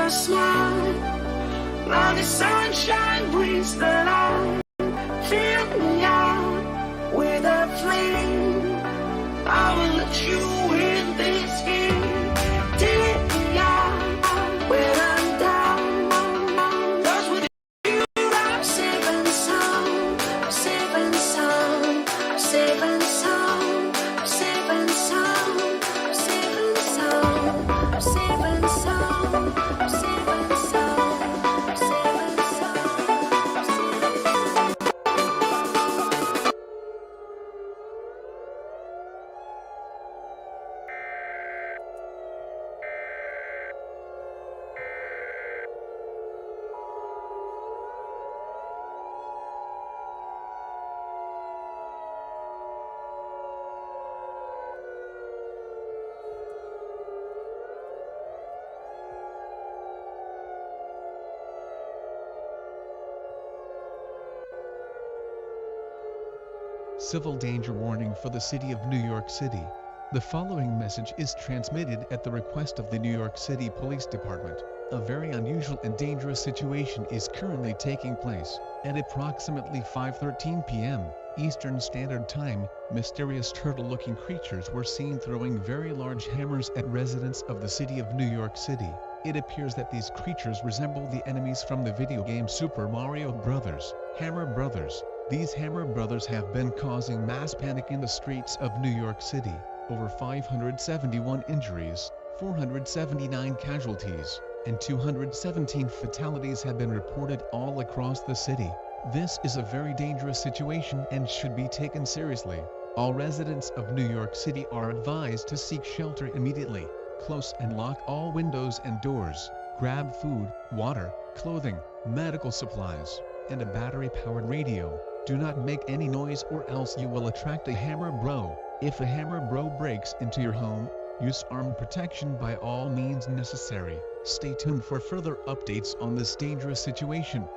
a smile, like the sunshine brings the light. Fill me out with a flame. I will let you in this game. Take me out when I'm down. 'Cause with you I'm safe and sound. I'm safe and sound. I'm safe and sound. I'm safe and sound. I'm safe and sound. I'm safe and sound. I'm safe and sound. I'm safe and Civil danger warning for the city of New York City. The following message is transmitted at the request of the New York City Police Department. A very unusual and dangerous situation is currently taking place. At approximately 5:13 p.m. Eastern Standard Time, mysterious turtle-looking creatures were seen throwing very large hammers at residents of the city of New York City. It appears that these creatures resemble the enemies from the video game Super Mario Bros. Hammer Brothers. These Hammer Brothers have been causing mass panic in the streets of New York City. Over 571 injuries, 479 casualties, and 217 fatalities have been reported all across the city. This is a very dangerous situation and should be taken seriously. All residents of New York City are advised to seek shelter immediately. Close and lock all windows and doors. Grab food, water, clothing, medical supplies, and a battery-powered radio. Do not make any noise or else you will attract a Hammer Bro. If a Hammer Bro breaks into your home, use armed protection by all means necessary. Stay tuned for further updates on this dangerous situation.